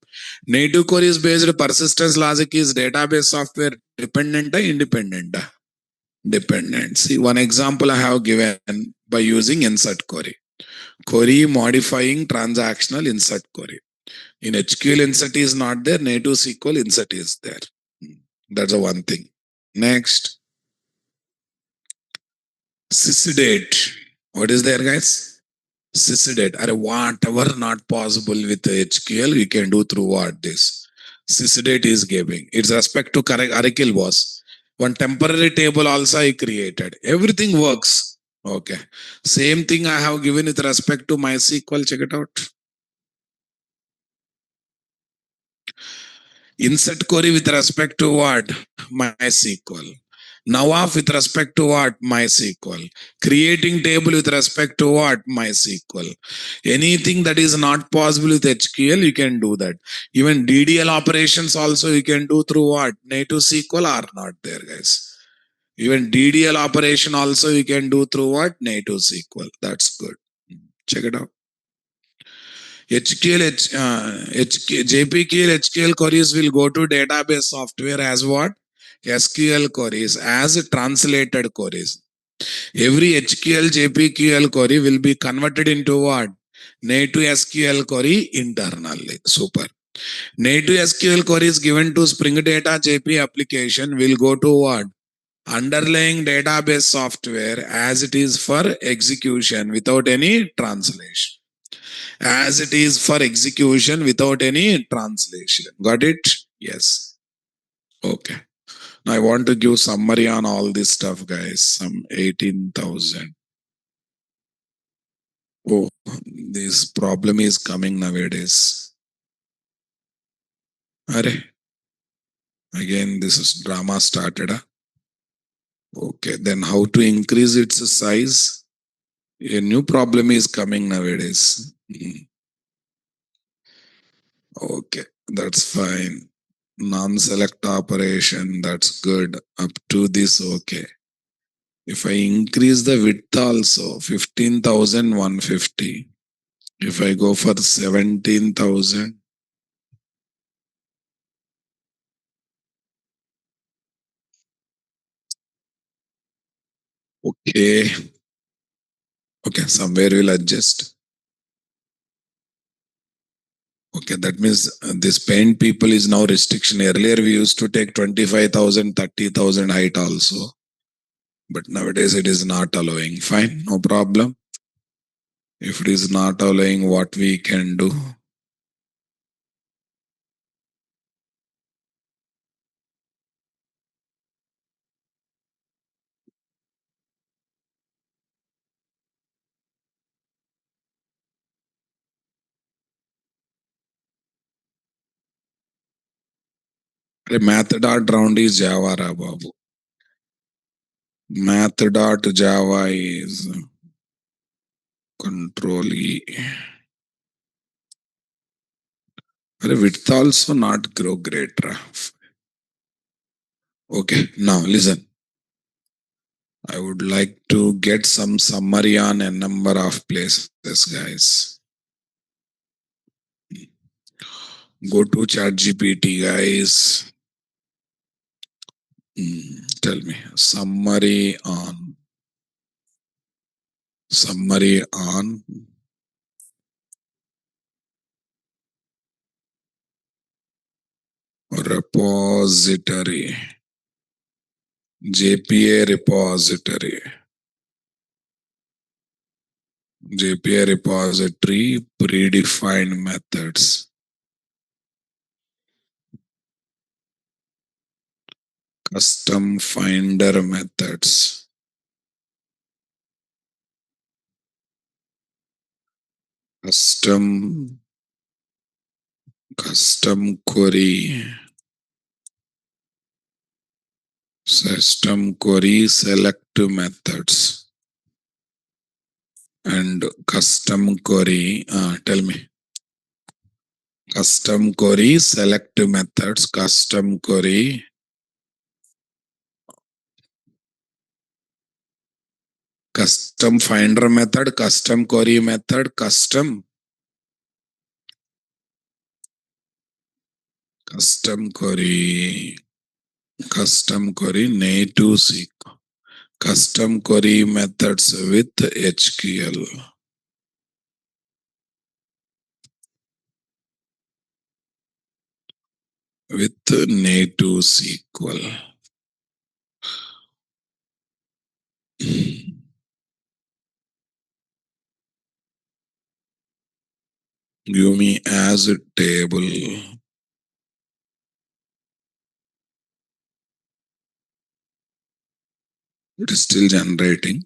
Native queries based persistence logic is database software dependent or independent? Dependent. See, one example I have given by using insert query. Query modifying transactional insert query. In HQL insert is not there, native SQL insert is there. That's the one thing. Next, sysdate. What is there, guys? Sysdate. Whatever not possible with HQL, you can do through what this. Sysdate is giving. It's respect to correct Oracle was. One temporary table also I created. Everything works. Okay. Same thing I have given with respect to MySQL. Check it out. Insert query with respect to what? MySQL. Now off with respect to what? MySQL. Creating table with respect to what? MySQL. Anything that is not possible with HQL, you can do that. Even DDL operations also you can do through what? Native SQL are not there, guys. Even DDL operation also you can do through what? Native SQL. That's good. Check it out. JPQL, HQL queries will go to database software as what? SQL queries, as translated queries. Every HQL, JPQL query will be converted into what? Native SQL query internally. Super. Native SQL queries given to Spring Data JP application will go to what? Underlying database software as it is for execution without any translation. As it is for execution without any translation. Got it? Yes. Okay. Now I want to give summary on all this stuff, guys. Some 18,000. Oh, this problem is coming nowadays. Are again, this is drama started. Huh? Okay, then how to increase its size? A new problem is coming nowadays. Okay, that's fine. Non-select operation, that's good. Up to this, okay. If I increase the width also, 15,150. If I go for 17,000, okay. Okay, somewhere we'll adjust. Okay, that means this paint people is now restriction. Earlier we used to take 25,000, 30,000 height also. But nowadays it is not allowing. Fine, no problem. If it is not allowing, what we can do? The math dot round is Java, ra babu. Math dot Java is control E. The width also not grow great. Ra. Okay, now listen. I would like to get some summary on a number of places, guys. Go to ChatGPT, guys. Tell me summary on repository, JPA repository, JPA repository predefined methods, custom finder methods, custom query, system query select methods, and custom query. Tell me. Custom query select methods, custom query, custom finder method, custom query method, custom query, native SQL, custom query methods with HQL, with native SQL. Give me as a table. It is still generating.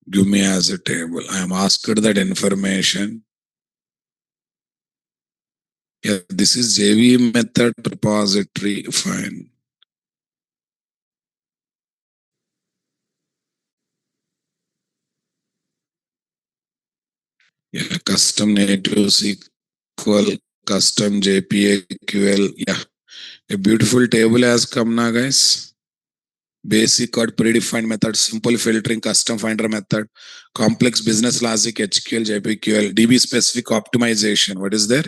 Give me as a table. I am asked that information. Yeah, this is JV method repository. Fine. Yeah, custom native SQL, custom Jpql. Yeah, a beautiful table has come now, guys. Basic or predefined method, simple filtering, custom finder method, complex business logic, HQL, Jpql, DB specific optimization. What is there?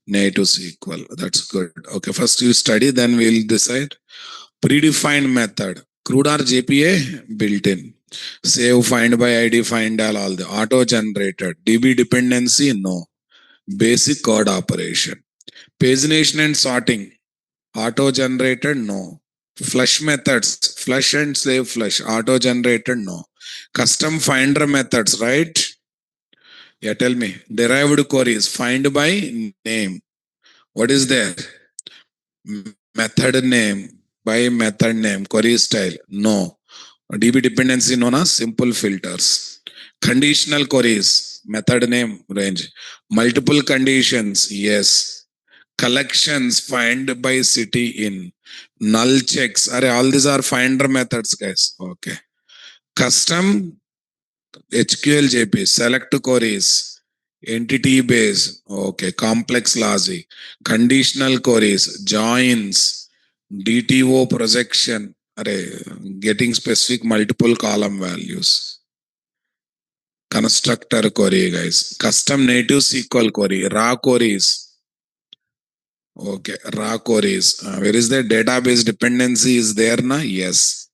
Native SQL. That's good. Okay, first you study, then we'll decide. Predefined method, CRUD or JPA built in. Save, find by ID, find all the auto generated. DB dependency, no. Basic code operation. Pagination and sorting, auto generated, no. Flush methods, flush and slave flush, auto generated, no. Custom finder methods, right? Yeah, tell me. Derived queries, find by name. What is there? Method name, by method name, query style, no. DB dependency, no, na, simple filters. Conditional queries, method name range. Multiple conditions, yes. Collections, find by city in. Null checks. All these are finder methods, guys. Okay. Custom HQL JP, select queries, entity base, okay, complex logic, conditional queries, joins, DTO projection, getting specific multiple column values, constructor query, guys, custom native SQL query, raw queries, okay, raw queries. Where is the database dependency is there na? Yes.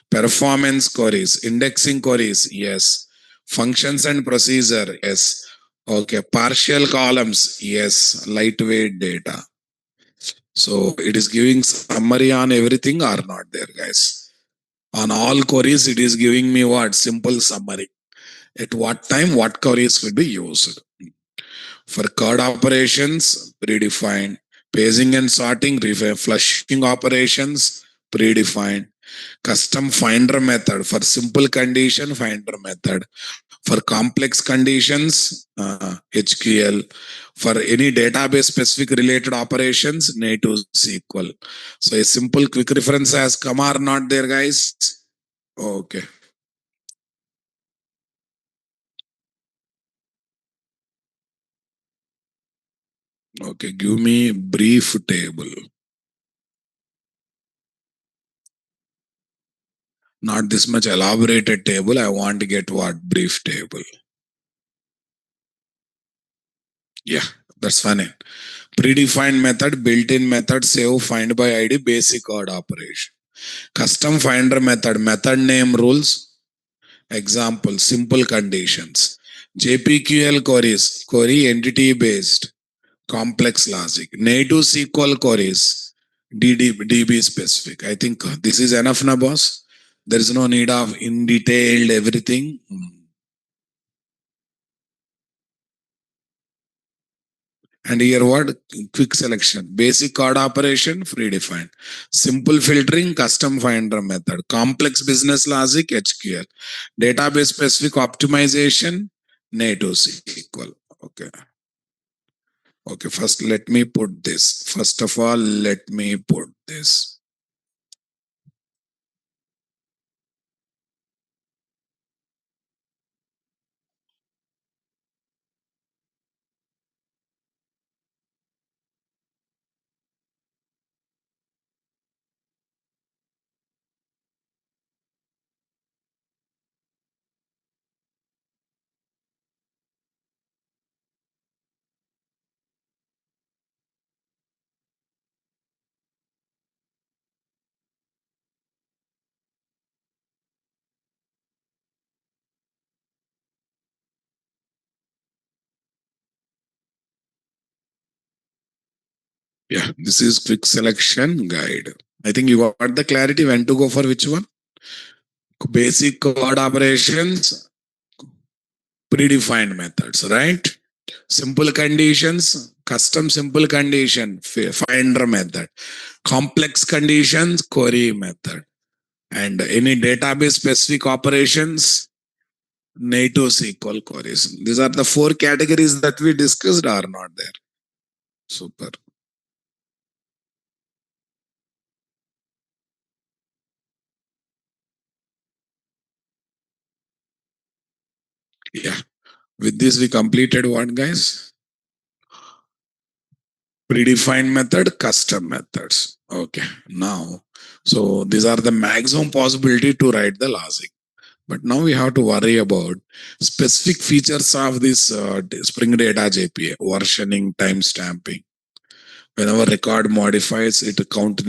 Performance queries, indexing queries, yes. Functions and procedure, yes. Okay, partial columns, yes. Lightweight data. So it is giving summary on everything or not there, guys. On all queries, it is giving me what? Simple summary. At what time, what queries will be used. For card operations, predefined. Paging and sorting, flushing operations, predefined. Custom finder method for simple condition finder method. For complex conditions, HQL. For any database specific related operations, native SQL. So a simple quick reference has come or not there, guys? Okay. Okay, give me brief table. Not this much elaborated table. I want to get what? Brief table. Yeah, that's funny. Predefined method, built-in method, save, find by ID, basic code operation. Custom finder method, method name rules. Example, simple conditions. Jpql queries, query entity based, complex logic. Native SQL queries, DB specific. I think this is enough na boss. There is no need of in detailed everything. And here what? Quick selection. Basic code operation, predefined. Simple filtering, custom finder method. Complex business logic, HQL. Database specific optimization, native SQL. Okay. Okay, first let me put this. First of all, let me put this. Yeah, this is quick selection guide. I think you got the clarity when to go for which one. Basic code operations, predefined methods, right? Simple conditions, custom simple condition, finder method. Complex conditions, query method. And any database specific operations, native SQL queries. These are the four categories that we discussed are not there. Super. Yeah. With this, we completed what, guys? Predefined method, custom methods. Okay. Now, so these are the maximum possibility to write the logic. But now we have to worry about specific features of this Spring Data JPA, versioning, timestamping. Whenever record modifies, it counts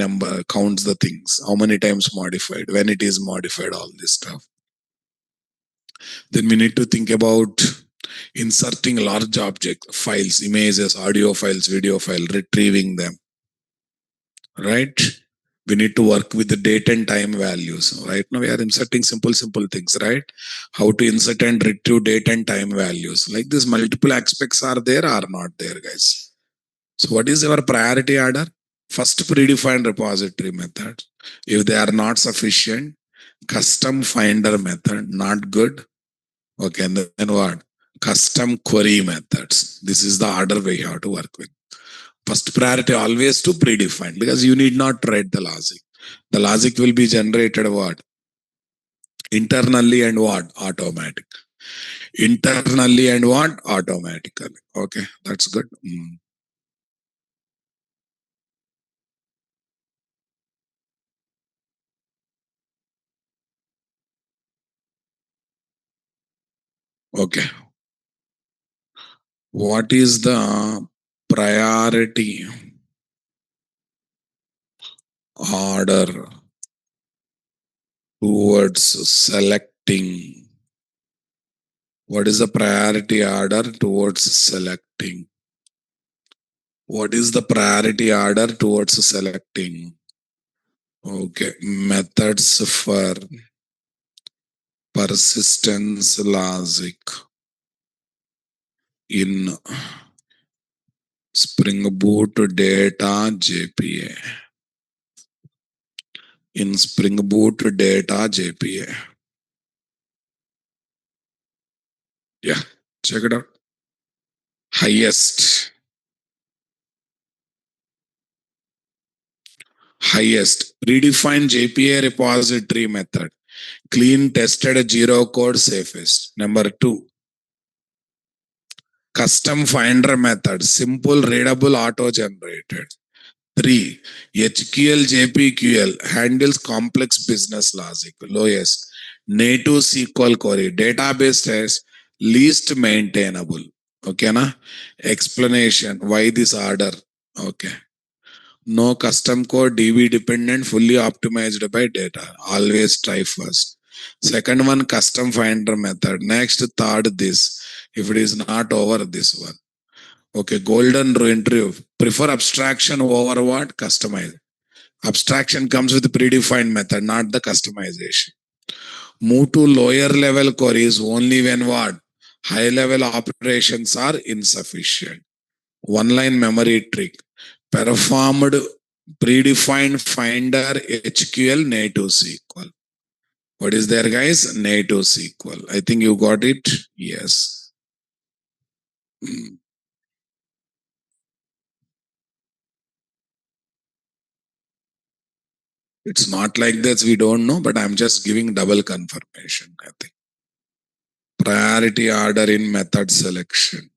the things, how many times modified, when it is modified, all this stuff. Then we need to think about inserting large object files, images, audio files, video file, retrieving them, right? We need to work with the date and time values. Right now we are inserting simple things, right? How to insert and retrieve date and time values. Like this, multiple aspects are there or not there, guys. So what is our priority order? First, predefined repository method. If they are not sufficient, custom finder method, not good. Okay, and then what? Custom query methods. This is the order we have to work with. First priority always to predefine, because you need not write the logic. The logic will be generated what? Internally and what? Automatic. Internally and what? Automatically. Okay, that's good. Okay. What is the priority order towards selecting? What is the priority order towards selecting? What is the priority order towards selecting? Okay, methods for persistence logic in Spring Boot data JPA. In Spring Boot data JPA. Yeah, check it out. Highest. Redefine JPA repository method. Clean, tested, zero code, safest. Number 2. Custom finder method. Simple, readable, auto-generated. 3. HQL Jpql handles complex business logic. Lowest. Native SQL query. Database has least maintainable. Okay, na? Explanation. Why this order? Okay. No custom code, DB dependent, fully optimized by data. Always try first. Second one, custom finder method. Next, third, this. If it is not over, this one. Okay, golden retrieve. Prefer abstraction over what? Customize. Abstraction comes with predefined method, not the customization. Move to lower level queries only when what? High level operations are insufficient. One line memory trick. Performed predefined finder HQL native SQL. What is there, guys? Native SQL. I think you got it. Yes. It's not like this. We don't know, but I'm just giving double confirmation. I think. Priority order in method selection.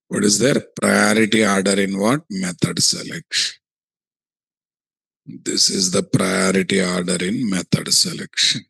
What is there? Priority order in what? Method selection. This is the priority order in method selection.